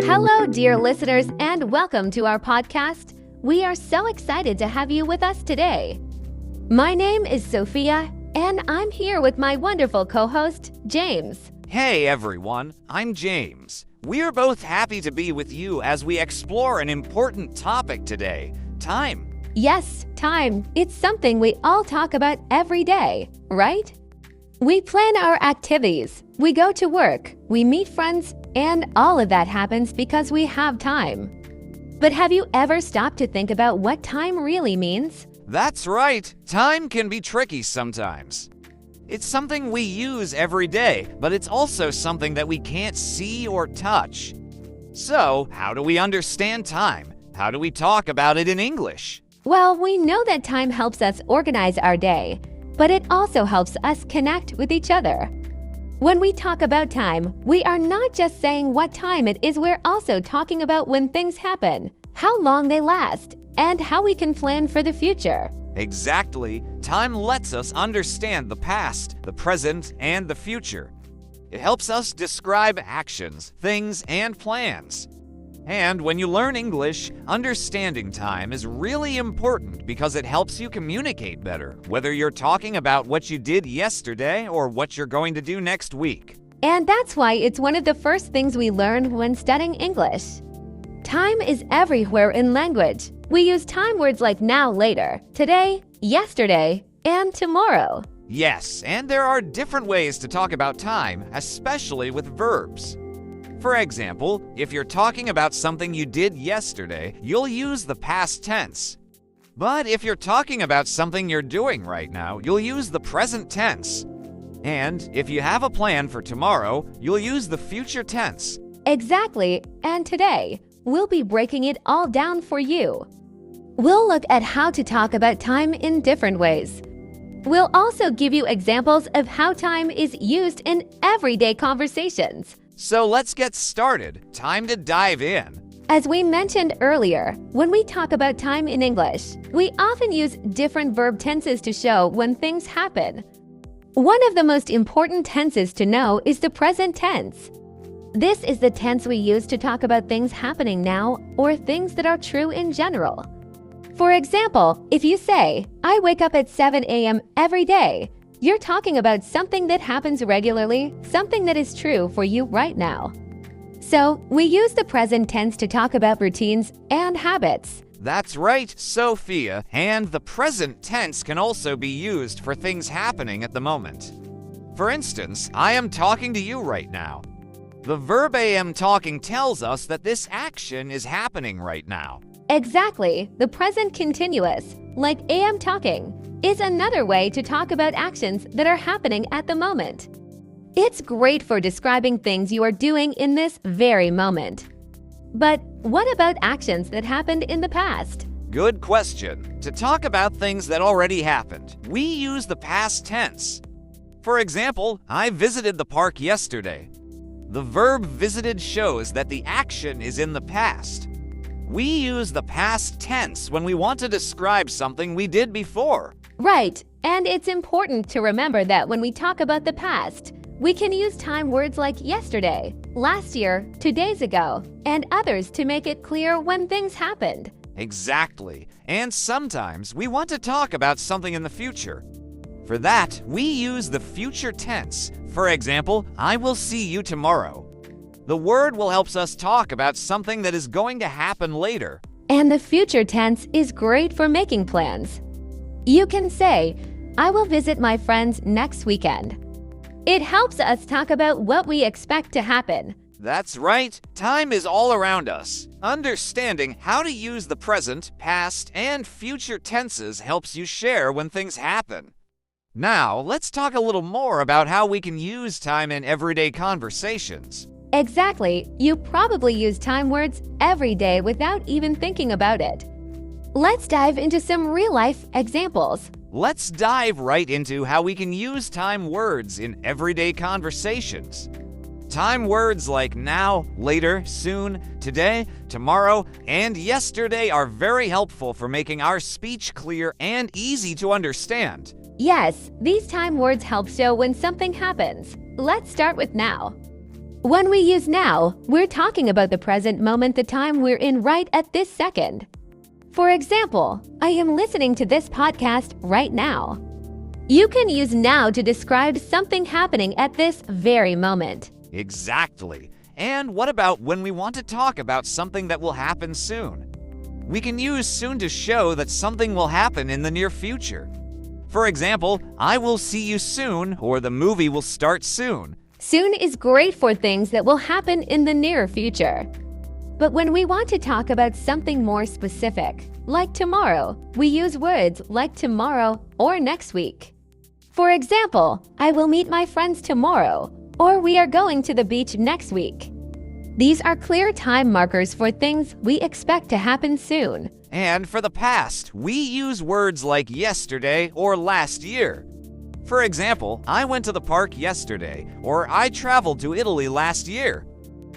Hello, dear listeners, and welcome to our podcast. We are so excited to have you with us today. My name is Sophia, and I'm here with my wonderful co-host, James. Hey everyone, I'm James. We are both happy to be with you as we explore an important topic today, time. Yes, time. It's something we all talk about every day, right? We plan our activities, we go to work, we meet friends, and all of that happens because we have time. But have you ever stopped to think about what time really means? That's right, time can be tricky sometimes. It's something we use every day, but it's also something that we can't see or touch. So, how do we understand time? How do we talk about it in English? Well, we know that time helps us organize our day, but it also helps us connect with each other. When we talk about time, we are not just saying what time it is, we're also talking about when things happen, how long they last, and how we can plan for the future. Exactly. Time lets us understand the past, the present, and the future. It helps us describe actions, things, and plans. And when you learn English, understanding time is really important because it helps you communicate better, whether you're talking about what you did yesterday or what you're going to do next week. And that's why it's one of the first things we learn when studying English. Time is everywhere in language. We use time words like now, later, today, yesterday, and tomorrow. Yes, and there are different ways to talk about time, especially with verbs. For example, if you're talking about something you did yesterday, you'll use the past tense. But if you're talking about something you're doing right now, you'll use the present tense. And if you have a plan for tomorrow, you'll use the future tense. Exactly, and today, we'll be breaking it all down for you. We'll look at how to talk about time in different ways. We'll also give you examples of how time is used in everyday conversations. So let's get started. Time to dive in. As we mentioned earlier, when we talk about time in English, we often use different verb tenses to show when things happen. One of the most important tenses to know is the present tense. This is the tense we use to talk about things happening now or things that are true in general. For example, if you say, I wake up at 7 a.m. every day, you're talking about something that happens regularly, something that is true for you right now. So, we use the present tense to talk about routines and habits. That's right, Sophia, and the present tense can also be used for things happening at the moment. For instance, I am talking to you right now. The verb am talking tells us that this action is happening right now. Exactly, the present continuous, like am talking, is another way to talk about actions that are happening at the moment. It's great for describing things you are doing in this very moment. But what about actions that happened in the past? Good question. To talk about things that already happened, we use the past tense. For example, I visited the park yesterday. The verb visited shows that the action is in the past. We use the past tense when we want to describe something we did before. Right, and it's important to remember that when we talk about the past, we can use time words like yesterday, last year, 2 days ago, and others to make it clear when things happened. Exactly, and sometimes we want to talk about something in the future. For that, we use the future tense. For example, I will see you tomorrow. The word will help us talk about something that is going to happen later. And the future tense is great for making plans. You can say, I will visit my friends next weekend. It helps us talk about what we expect to happen. That's right. Time is all around us. Understanding how to use the present, past, and future tenses helps you share when things happen. Now, let's talk a little more about how we can use time in everyday conversations. Exactly. You probably use time words every day without even thinking about it. Let's dive into some real-life examples. Let's dive right into how we can use time words in everyday conversations. Time words like now, later, soon, today, tomorrow, and yesterday are very helpful for making our speech clear and easy to understand. Yes, these time words help show when something happens. Let's start with now. When we use now, we're talking about the present moment, the time we're in right at this second. For example, I am listening to this podcast right now. You can use now to describe something happening at this very moment. Exactly. And what about when we want to talk about something that will happen soon? We can use soon to show that something will happen in the near future. For example, I will see you soon, or the movie will start soon. Soon is great for things that will happen in the near future. But when we want to talk about something more specific, like tomorrow, we use words like tomorrow or next week. For example, I will meet my friends tomorrow, or we are going to the beach next week. These are clear time markers for things we expect to happen soon. And for the past, we use words like yesterday or last year. For example, I went to the park yesterday, or I traveled to Italy last year.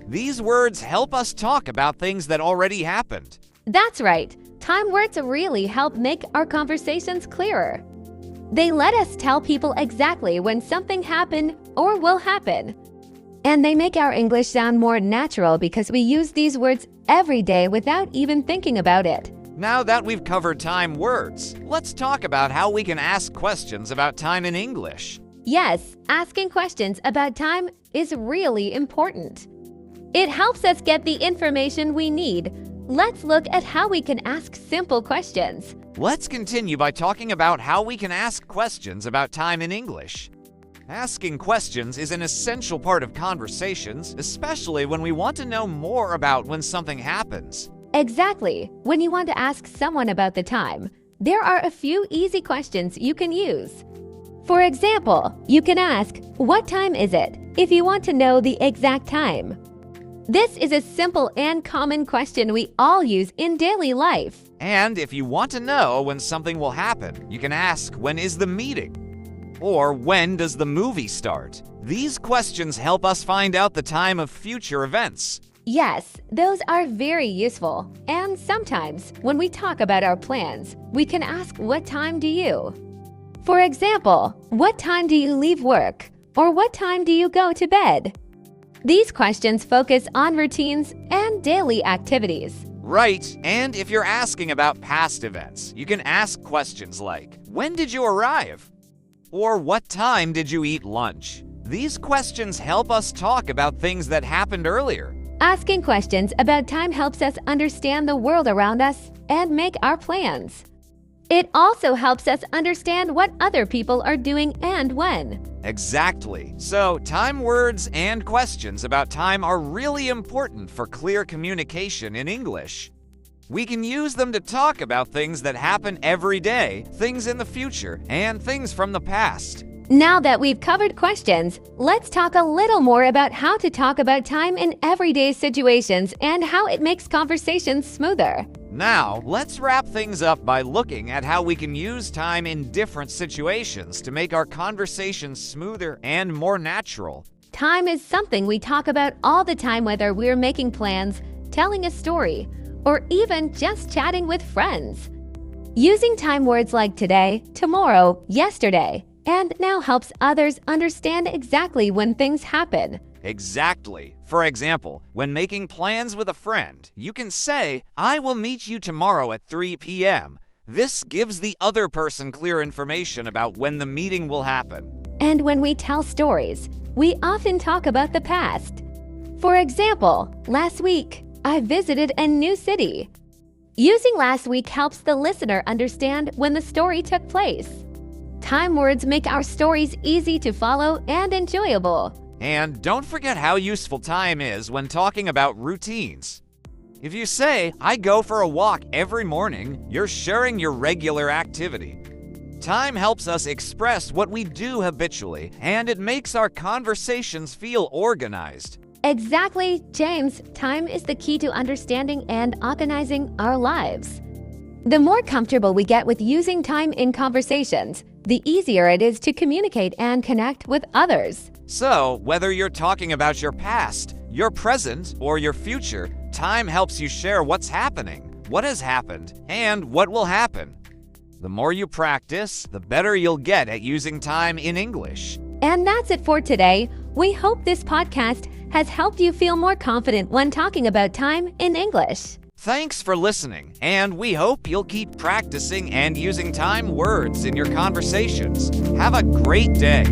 These words help us talk about things that already happened. That's right. Time words really help make our conversations clearer. They let us tell people exactly when something happened or will happen. And they make our English sound more natural because we use these words every day without even thinking about it. Now that we've covered time words, let's talk about how we can ask questions about time in English. Yes, asking questions about time is really important. It helps us get the information we need. Let's look at how we can ask simple questions. Let's continue by talking about how we can ask questions about time in English. Asking questions is an essential part of conversations, especially when we want to know more about when something happens. Exactly. When you want to ask someone about the time, there are a few easy questions you can use. For example, you can ask, "What time is it?" if you want to know the exact time. This is a simple and common question we all use in daily life. And if you want to know when something will happen, you can ask, "When is the meeting?" Or, "When does the movie start?" These questions help us find out the time of future events. Yes, those are very useful. And sometimes, when we talk about our plans, we can ask, "What time do you?" For example, "What time do you leave work?" or "What time do you go to bed?" These questions focus on routines and daily activities. Right, and if you're asking about past events, you can ask questions like, "When did you arrive?" or "What time did you eat lunch?" These questions help us talk about things that happened earlier. Asking questions about time helps us understand the world around us and make our plans. It also helps us understand what other people are doing and when. Exactly. So, time words and questions about time are really important for clear communication in English. We can use them to talk about things that happen every day, things in the future, and things from the past. Now that we've covered questions, let's talk a little more about how to talk about time in everyday situations and how it makes conversations smoother. Now, let's wrap things up by looking at how we can use time in different situations to make our conversations smoother and more natural. Time is something we talk about all the time, whether we're making plans, telling a story, or even just chatting with friends. Using time words like today, tomorrow, yesterday, and now helps others understand exactly when things happen. Exactly. For example, when making plans with a friend, you can say, "I will meet you tomorrow at 3 p.m. This gives the other person clear information about when the meeting will happen. And when we tell stories, we often talk about the past. For example, last week, I visited a new city. Using last week helps the listener understand when the story took place. Time words make our stories easy to follow and enjoyable. And don't forget how useful time is when talking about routines. If you say, "I go for a walk every morning," you're sharing your regular activity. Time helps us express what we do habitually, and it makes our conversations feel organized. Exactly, James. Time is the key to understanding and organizing our lives. The more comfortable we get with using time in conversations, the easier it is to communicate and connect with others. So, whether you're talking about your past, your present, or your future, time helps you share what's happening, what has happened, and what will happen. The more you practice, the better you'll get at using time in English. And that's it for today. We hope this podcast has helped you feel more confident when talking about time in English. Thanks for listening, and we hope you'll keep practicing and using time words in your conversations. Have a great day.